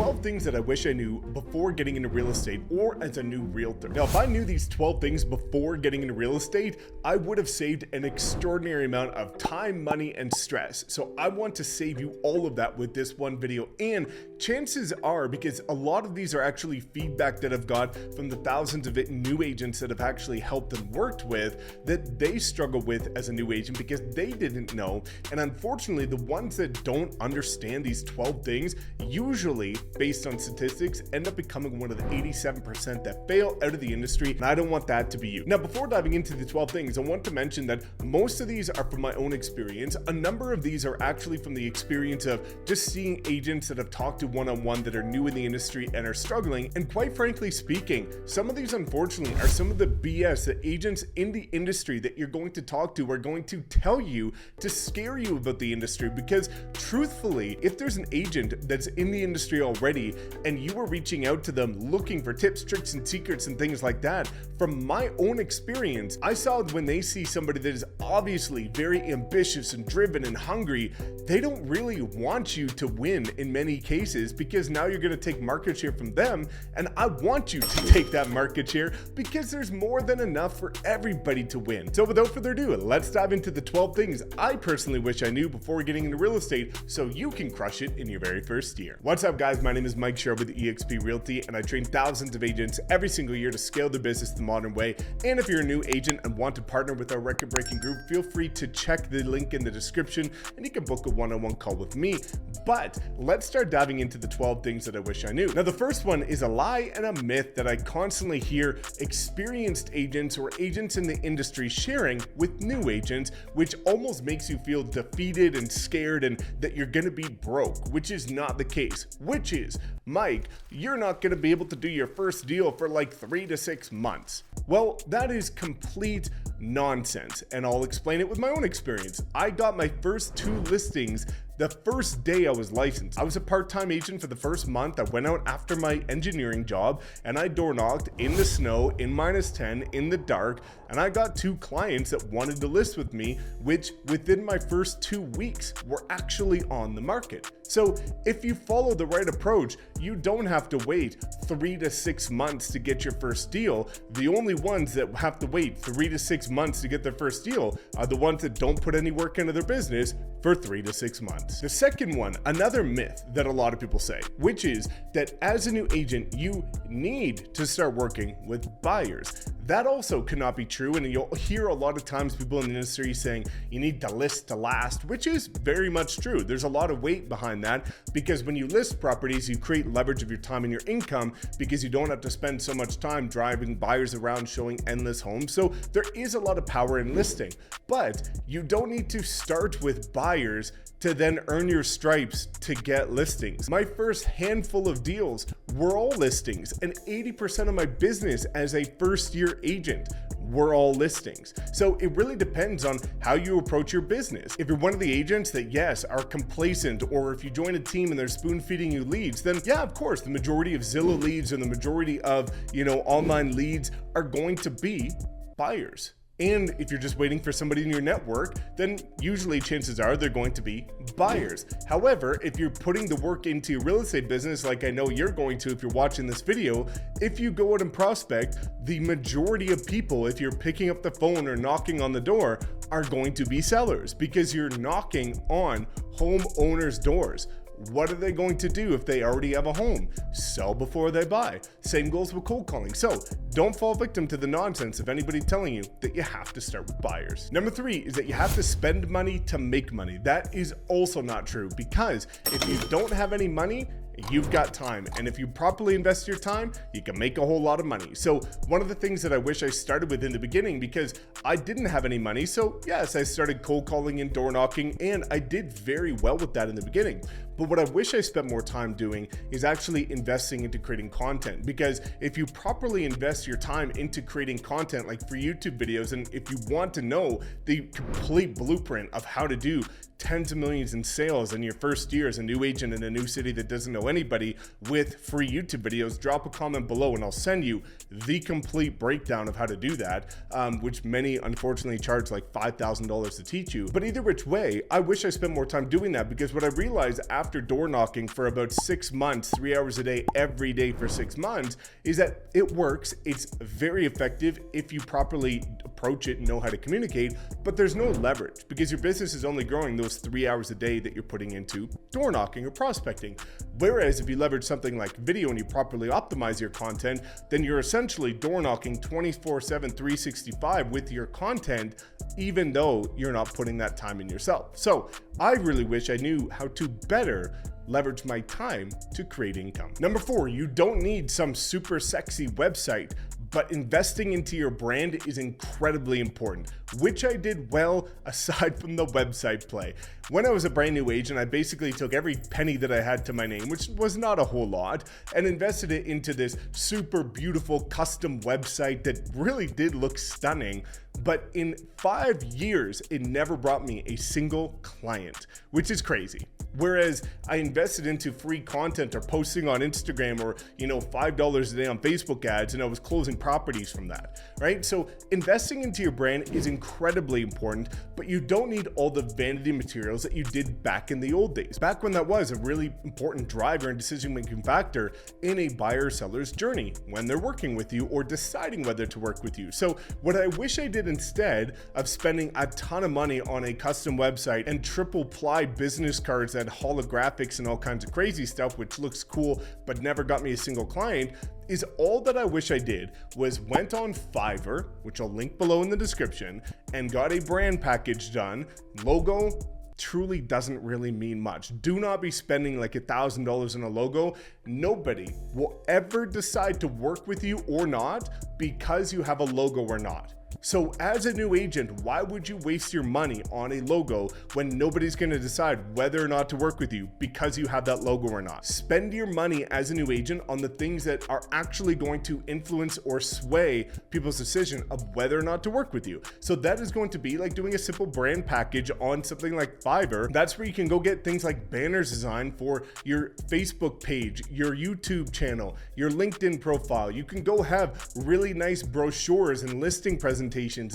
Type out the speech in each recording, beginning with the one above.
12 things that I wish I knew before getting into real estate or as a new realtor. Now, if I knew these 12 things before getting into real estate, I would have saved an extraordinary amount of time, money, and stress. So I want to save you all of that with this one video. And chances are, because a lot of these are actually feedback that I've got from the thousands of new agents that have actually helped and worked with, that they struggle with as a new agent because they didn't know. And unfortunately, the ones that don't understand these 12 things, usually based on statistics, end up becoming one of the 87% that fail out of the industry. And I don't want that to be you. Now, before diving into the 12 things, I want to mention that most of these are from my own experience. A number of these are actually from the experience of just seeing agents that I've talked to one-on-one that are new in the industry and are struggling. And quite frankly speaking, some of these unfortunately are some of the BS that agents in the industry that you're going to talk to are going to tell you to scare you about the industry. Because truthfully, if there's an agent that's in the industry already and you are reaching out to them looking for tips, tricks, and secrets and things like that, from my own experience, I saw when they see somebody that is obviously very ambitious and driven and hungry, they don't really want you to win in many cases, because now you're going to take market share from them, and I want you to take that market share because there's more than enough for everybody to win. So without further ado, let's dive into the 12 things I personally wish I knew before getting into real estate so you can crush it in your very first year. What's up, guys? My name is Mike Sherrard with eXp Realty, and I train thousands of agents every single year to scale their business the modern way. And if you're a new agent and want to partner with our record-breaking group, feel free to check the link in the description and you can book a one-on-one call with me. But let's start diving into the 12 things that I wish I knew. Now, the first one is a lie and a myth that I constantly hear experienced agents or agents in the industry sharing with new agents, which almost makes you feel defeated and scared and that you're going to be broke, which is not the case. Which is, Mike, you're not going to be able to do your first deal for like 3 to 6 months. Well, that is complete nonsense, and I'll explain it with my own experience. I got my first 2 listings the first day I was licensed. I was a part-time agent for the first month. I went out after my engineering job and I door knocked in the snow, in -10, in the dark, and I got 2 clients that wanted to list with me, which within my first 2 weeks were actually on the market. So if you follow the right approach, you don't have to wait 3 to 6 months to get your first deal. The only ones that have to wait 3 to 6 months to get their first deal are the ones that don't put any work into their business for 3 to 6 months. The second one, another myth that a lot of people say, which is that as a new agent, you need to start working with buyers. That also cannot be true, and you'll hear a lot of times people in the industry saying you need to list to last, which is very much true. There's a lot of weight behind that, because when you list properties, you create leverage of your time and your income because you don't have to spend so much time driving buyers around showing endless homes. So there is a lot of power in listing, but you don't need to start with buyers to then earn your stripes to get listings. My first handful of deals were all listings, and 80% of my business as a first-year agent were all listings. So it really depends on how you approach your business. If you're one of the agents that, yes, are complacent, or if you join a team and they're spoon feeding you leads, then yeah, of course, the majority of Zillow leads and the majority of, online leads are going to be buyers. And if you're just waiting for somebody in your network, then usually chances are they're going to be buyers. However, if you're putting the work into your real estate business, like I know you're going to if you're watching this video, if you go out and prospect, the majority of people, if you're picking up the phone or knocking on the door, are going to be sellers, because you're knocking on homeowners' doors. What are they going to do if they already have a home? Sell before they buy. Same goes with cold calling. So don't fall victim to the nonsense of anybody telling you that you have to start with buyers. Number 3 is that you have to spend money to make money. That is also not true, because if you don't have any money, you've got time, and if you properly invest your time, you can make a whole lot of money. So one of the things that I wish I started with in the beginning, because I didn't have any money, so yes, I started cold calling and door knocking, and I did very well with that in the beginning. But what I wish I spent more time doing is actually investing into creating content, because if you properly invest your time into creating content, like for YouTube videos, and if you want to know the complete blueprint of how to do tens of millions in sales in your first year as a new agent in a new city that doesn't know anybody with free YouTube videos, drop a comment below and I'll send you the complete breakdown of how to do that, which many unfortunately charge like $5,000 to teach you. But either which way, I wish I spent more time doing that, because what I realized after after door knocking for about 6 months, 3 hours a day, every day for 6 months, is that it works. It's very effective if you properly approach it and know how to communicate, but there's no leverage because your business is only growing those 3 hours a day that you're putting into door knocking or prospecting. Whereas if you leverage something like video and you properly optimize your content, then you're essentially door knocking 24/7, 365 with your content, even though you're not putting that time in yourself. So I really wish I knew how to better leverage my time to create income. Number 4, you don't need some super sexy website, but investing into your brand is incredibly important, which I did well aside from the website play. When I was a brand new agent, I basically took every penny that I had to my name, which was not a whole lot, and invested it into this super beautiful custom website that really did look stunning. But in 5 years, it never brought me a single client, which is crazy. Whereas I invested into free content or posting on Instagram or, $5 a day on Facebook ads, and I was closing properties from that, right? So investing into your brand is incredibly important, but you don't need all the vanity materials that you did back in the old days. Back when that was a really important driver and decision-making factor in a buyer or seller's journey when they're working with you or deciding whether to work with you. So what I wish I did instead of spending a ton of money on a custom website and triple ply business cards that had holographics and all kinds of crazy stuff, which looks cool but never got me a single client, is all that I wish I did was went on Fiverr, which I'll link below in the description, and got a brand package done. Logo truly doesn't really mean much. Do not be spending like $1,000 on a logo. Nobody will ever decide to work with you or not because you have a logo or not. So as a new agent, why would you waste your money on a logo when nobody's going to decide whether or not to work with you because you have that logo or not? Spend your money as a new agent on the things that are actually going to influence or sway people's decision of whether or not to work with you. So that is going to be like doing a simple brand package on something like Fiverr. That's where you can go get things like banners designed for your Facebook page, your YouTube channel, your LinkedIn profile. You can go have really nice brochures and listing presentations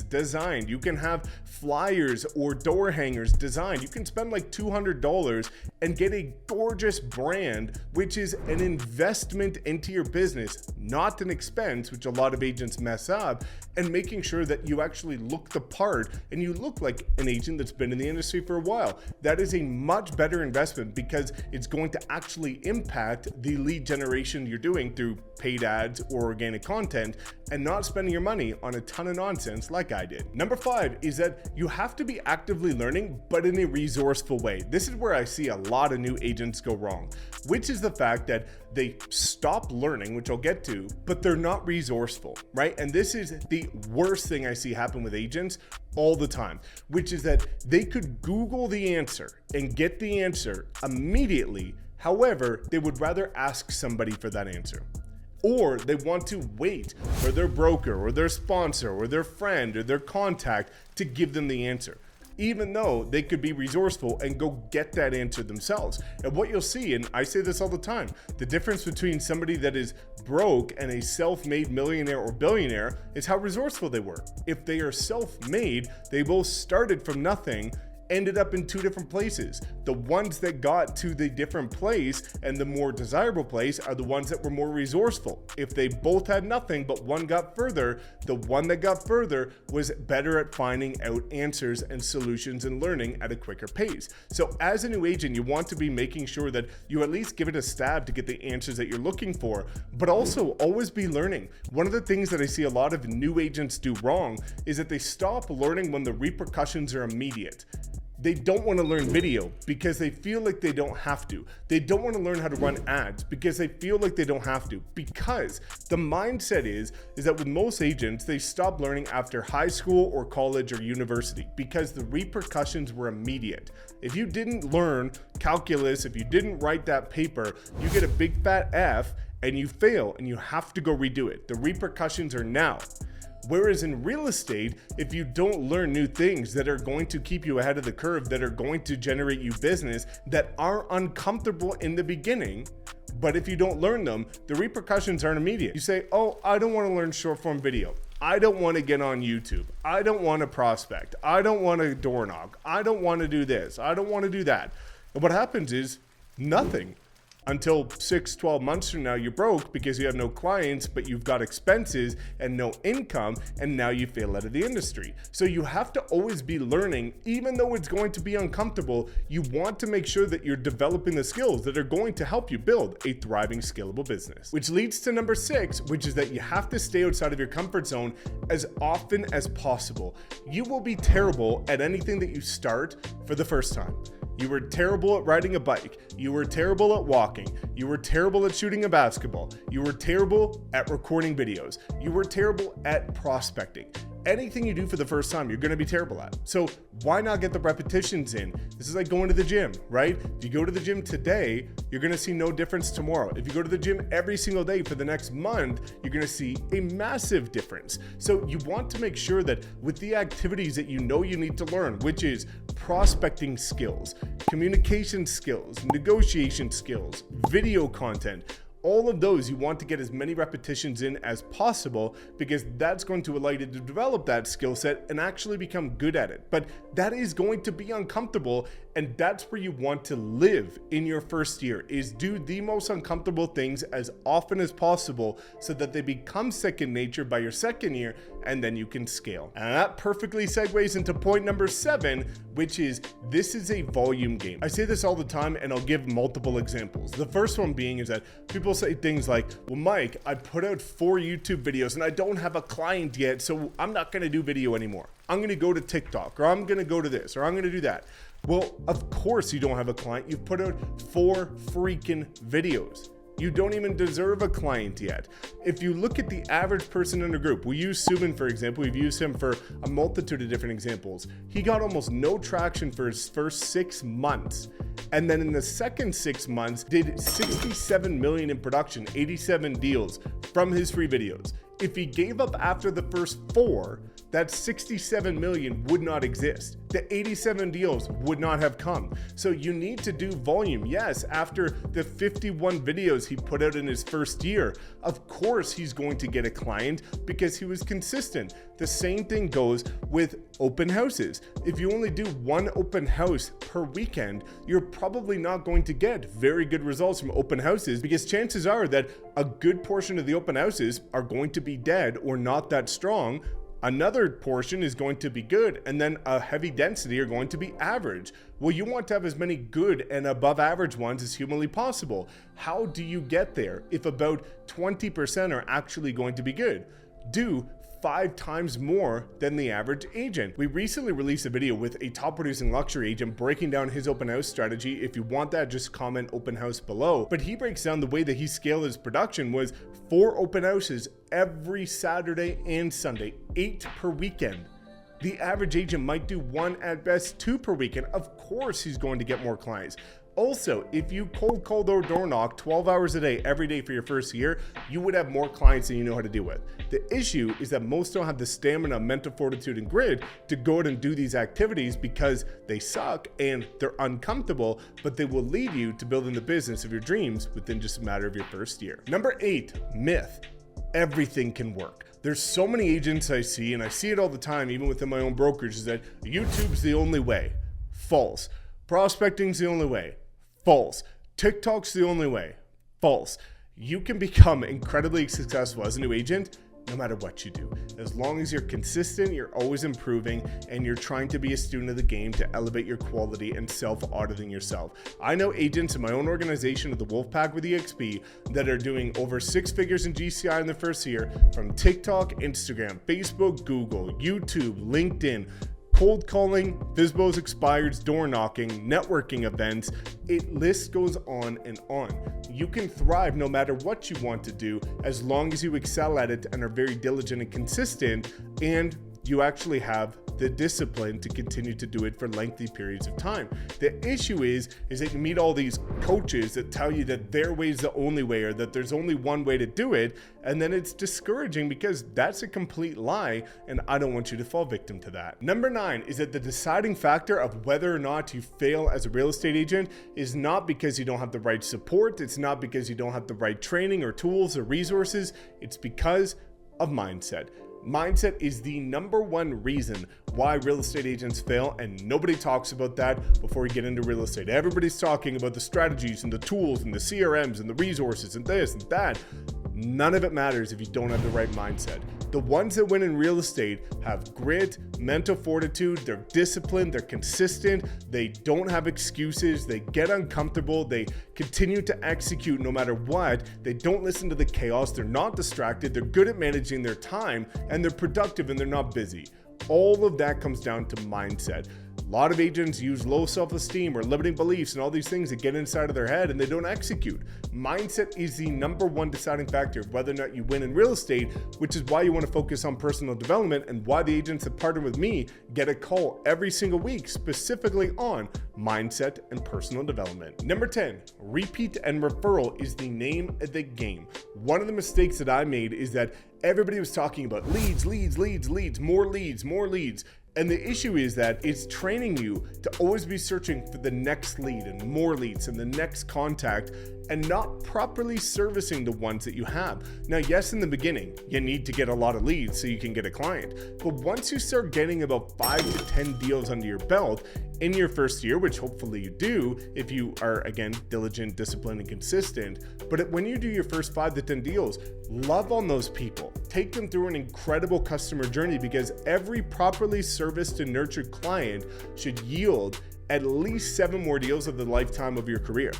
designed. You can have flyers or door hangers designed. You can spend like $200 and get a gorgeous brand, which is an investment into your business, not an expense, which a lot of agents mess up, and making sure that you actually look the part and you look like an agent that's been in the industry for a while. That is a much better investment because it's going to actually impact the lead generation you're doing through paid ads or organic content, and not spending your money on a ton of nonsense like I did. Number 5 is that you have to be actively learning, but in a resourceful way. This is where I see a lot of new agents go wrong, which is the fact that they stop learning, which I'll get to, but they're not resourceful, right? And this is the worst thing I see happen with agents all the time, which is that they could Google the answer and get the answer immediately. However, they would rather ask somebody for that answer. Or they want to wait for their broker or their sponsor or their friend or their contact to give them the answer, even though they could be resourceful and go get that answer themselves. And what you'll see, and I say this all the time, the difference between somebody that is broke and a self-made millionaire or billionaire is how resourceful they were. If they are self-made, they both started from nothing, ended up in 2 different places. The ones that got to the different place and the more desirable place are the ones that were more resourceful. If they both had nothing but one got further, the one that got further was better at finding out answers and solutions and learning at a quicker pace. So as a new agent, you want to be making sure that you at least give it a stab to get the answers that you're looking for, but also always be learning. One of the things that I see a lot of new agents do wrong is that they stop learning when the repercussions are immediate. They don't want to learn video because they feel like they don't have to. They don't want to learn how to run ads because they feel like they don't have to. Because the mindset is that with most agents, they stop learning after high school or college or university because the repercussions were immediate. If you didn't learn calculus, if you didn't write that paper, you get a big fat F and you fail and you have to go redo it. The repercussions are now. Whereas in real estate, if you don't learn new things that are going to keep you ahead of the curve, that are going to generate you business, that are uncomfortable in the beginning, but if you don't learn them, the repercussions aren't immediate. You say, oh, I don't want to learn short form video. I don't want to get on YouTube. I don't want to prospect. I don't want to door knock. I don't want to do this. I don't want to do that. And what happens is Nothing. Until 6-12 months from now, you're broke because you have no clients, but you've got expenses and no income, and now you fail out of the industry. So you have to always be learning, even though it's going to be uncomfortable. You want to make sure that you're developing the skills that are going to help you build a thriving, scalable business. Which leads to number 6, which is that you have to stay outside of your comfort zone as often as possible. You will be terrible at anything that you start for the first time. You were terrible at riding a bike. You were terrible at walking. You were terrible at shooting a basketball. You were terrible at recording videos. You were terrible at prospecting. Anything you do for the first time, you're going to be terrible at. So why not get the repetitions in? This is like going to the gym, right? If you go to the gym today, you're going to see no difference tomorrow. If you go to the gym every single day for the next month, you're going to see a massive difference. So you want to make sure that with the activities that you know you need to learn, which is prospecting skills, communication skills, negotiation skills, video content, all of those, you want to get as many repetitions in as possible, because that's going to allow you to develop that skill set and actually become good at it. But that is going to be uncomfortable, and that's where you want to live in your first year, is do the most uncomfortable things as often as possible so that they become second nature by your second year, and then you can scale. And that perfectly segues into point number 7, which is this is a volume game. I say this all the time, and I'll give multiple examples. The first one being is that people say things like, well, Mike, I put out 4 YouTube videos and I don't have a client yet, so I'm not going to do video anymore. I'm going to go to TikTok, or I'm going to go to this, or I'm going to do that. Well, of course you don't have a client. You've put out 4 freaking videos. You don't even deserve a client yet. If you look at the average person in a group, we use Subin, for example. We've used him for a multitude of different examples. He got almost no traction for his first 6 months. And then in the second 6 months, did 67 million in production, 87 deals from his free videos. If he gave up after the first 4, that 67 million would not exist. The 87 deals would not have come. So you need to do volume. Yes, after the 51 videos he put out in his first year, of course he's going to get a client because he was consistent. The same thing goes with open houses. If you only do 1 open house per weekend, you're probably not going to get very good results from open houses, because chances are that a good portion of the open houses are going to be dead or not that strong. Another portion is going to be good, and then a heavy density are going to be average. Well, you want to have as many good and above average ones as humanly possible. How do you get there if about 20% are actually going to be good? Do 5 times more than the average agent. We recently released a video with a top producing luxury agent breaking down his open house strategy. If you want that, just comment open house below. But he breaks down the way that he scaled his production was 4 open houses every Saturday and Sunday, 8 per weekend. The average agent might do 1, at best 2 per weekend. Of course he's going to get more clients. Also, if you cold call or door knock 12 hours a day, every day for your first year, you would have more clients than you know how to deal with. The issue is that most don't have the stamina, mental fortitude, and grit to go out and do these activities because they suck and they're uncomfortable, but they will lead you to building the business of your dreams within just a matter of your first year. Number 8, myth. Everything can work. There's so many agents I see, and I see it all the time, even within my own brokerage, is that YouTube's the only way. False. Prospecting's the only way. False. TikTok's the only way. False. You can become incredibly successful as a new agent no matter what you do. As long as you're consistent, you're always improving, and you're trying to be a student of the game to elevate your quality and self-auditing yourself. I know agents in my own organization of the Wolfpack with EXP that are doing over 6 figures in GCI in the first year from TikTok, Instagram, Facebook, Google, YouTube, LinkedIn, cold calling, FSBOs expireds, door knocking, networking events. It list goes on and on. You can thrive no matter what you want to do as long as you excel at it and are very diligent and consistent, and you actually have the discipline to continue to do it for lengthy periods of time. The issue is that you meet all these coaches that tell you that their way is the only way, or that there's only one way to do it, and then it's discouraging because that's a complete lie, and I don't want you to fall victim to that. Number 9 is that the deciding factor of whether or not you fail as a real estate agent is not because you don't have the right support, it's not because you don't have the right training or tools or resources, it's because of mindset. Mindset is the number one reason why real estate agents fail, and nobody talks about that before you get into real estate. Everybody's talking about the strategies and the tools and the CRMs and the resources and this and that. None of it matters if you don't have the right mindset. The ones that win in real estate have grit, mental fortitude, they're disciplined, they're consistent, they don't have excuses, they get uncomfortable, they continue to execute no matter what, they don't listen to the chaos, they're not distracted, they're good at managing their time, and they're productive and they're not busy. All of that comes down to mindset. A lot of agents use low self-esteem or limiting beliefs and all these things that get inside of their head and they don't execute. Mindset is the number one deciding factor of whether or not you win in real estate, which is why you want to focus on personal development and why the agents that partner with me get a call every single week specifically on mindset and personal development. Number 10, repeat and referral is the name of the game. One of the mistakes that I made is that everybody was talking about leads, more leads. And the issue is that it's training you to always be searching for the next lead and more leads and the next contact and not properly servicing the ones that you have. Now, yes, in the beginning, you need to get a lot of leads so you can get a client. But once you start getting about 5 to 10 deals under your belt in your first year, which hopefully you do if you are, again, diligent, disciplined, and consistent. But when you do your first 5 to 10 deals, love on those people. Take them through an incredible customer journey because every properly serviced and nurtured client should yield at least 7 more deals of the lifetime of your career.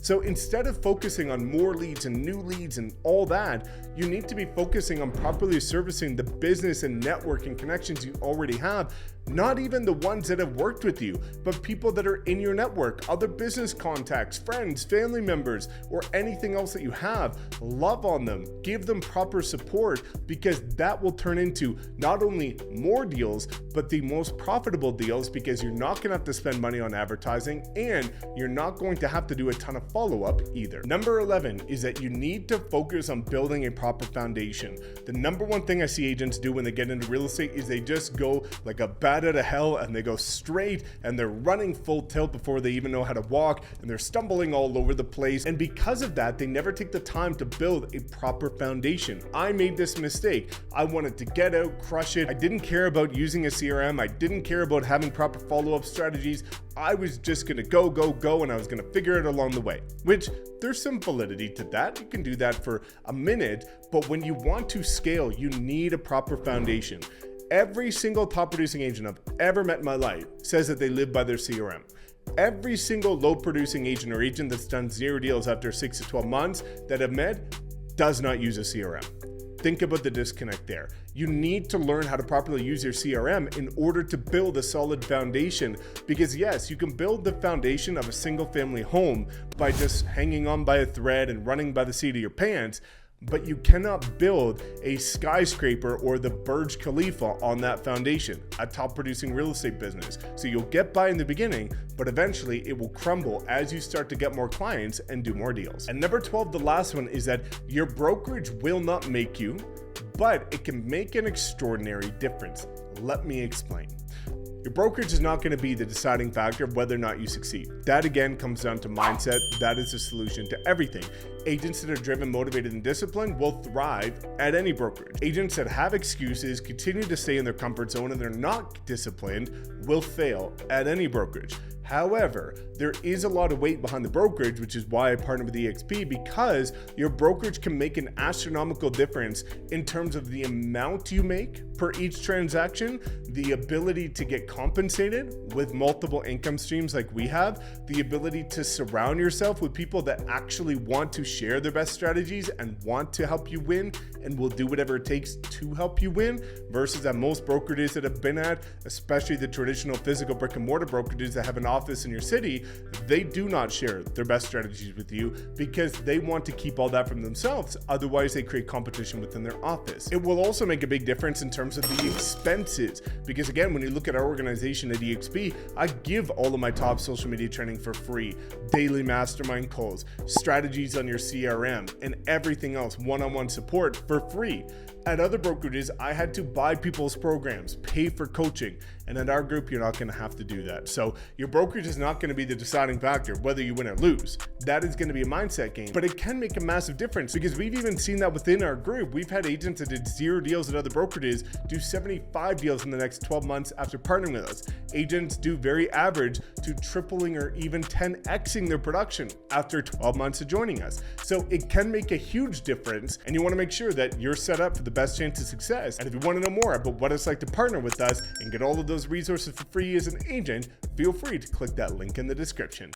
So instead of focusing on more leads and new leads and all that, you need to be focusing on properly servicing the business and networking connections you already have. Not even the ones that have worked with you, but people that are in your network, other business contacts, friends, family members, or anything else that you have. Love on them, give them proper support because that will turn into not only more deals, but the most profitable deals because you're not gonna have to spend money on advertising and you're not going to have to do a ton of follow-up either. Number 11 is that you need to focus on building a proper foundation. The number one thing I see agents do when they get into real estate is they just go like a bat out of hell and they go straight and they're running full tilt before they even know how to walk and they're stumbling all over the place. And because of that, they never take the time to build a proper foundation. I made this mistake. I wanted to get out, crush it. I didn't care about using a CRM. I didn't care about having proper follow-up strategies. I was just gonna go, and I was gonna figure it along the way, which there's some validity to that. You can do that for a minute, but when you want to scale, you need a proper foundation. Every single top producing agent I've ever met in my life says that they live by their CRM. Every single low producing agent or agent that's done 0 deals after 6 to 12 months that I've met does not use a CRM. Think about the disconnect there. You need to learn how to properly use your CRM in order to build a solid foundation because yes, you can build the foundation of a single family home by just hanging on by a thread and running by the seat of your pants, but you cannot build a skyscraper or the Burj Khalifa on that foundation, a top producing real estate business. So you'll get by in the beginning, but eventually it will crumble as you start to get more clients and do more deals. And number 12, the last one, is that your brokerage will not make you, but it can make an extraordinary difference. Let me explain. Your brokerage is not going to be the deciding factor of whether or not you succeed. That again comes down to mindset. That is the solution to everything. Agents that are driven, motivated, and disciplined will thrive at any brokerage. Agents that have excuses, continue to stay in their comfort zone, and they're not disciplined will fail at any brokerage. However, there is a lot of weight behind the brokerage, which is why I partner with EXP, because your brokerage can make an astronomical difference in terms of the amount you make per each transaction, the ability to get compensated with multiple income streams like we have, the ability to surround yourself with people that actually want to share their best strategies and want to help you win and will do whatever it takes to help you win, versus at most brokerages that I've been at, especially the traditional physical brick and mortar brokerages that have an office in your city, they do not share their best strategies with you because they want to keep all that from themselves. Otherwise, they create competition within their office. It will also make a big difference in terms of the expenses because again, when you look at our organization at EXP, I give all of my top social media training for free, daily mastermind calls, strategies on your CRM, and everything else, one-on-one support for free. At other brokerages, I had to buy people's programs, pay for coaching. And at our group, you're not going to have to do that. So your brokerage is not going to be the deciding factor whether you win or lose. That is going to be a mindset game, but it can make a massive difference because we've even seen that within our group. We've had agents that did 0 deals at other brokerages do 75 deals in the next 12 months after partnering with us. Agents do very average to tripling or even 10xing their production after 12 months of joining us. So it can make a huge difference, and you want to make sure that you're set up for the best chance of success. And if you want to know more about what it's like to partner with us and get all of those resources for free as an agent, feel free to click that link in the description.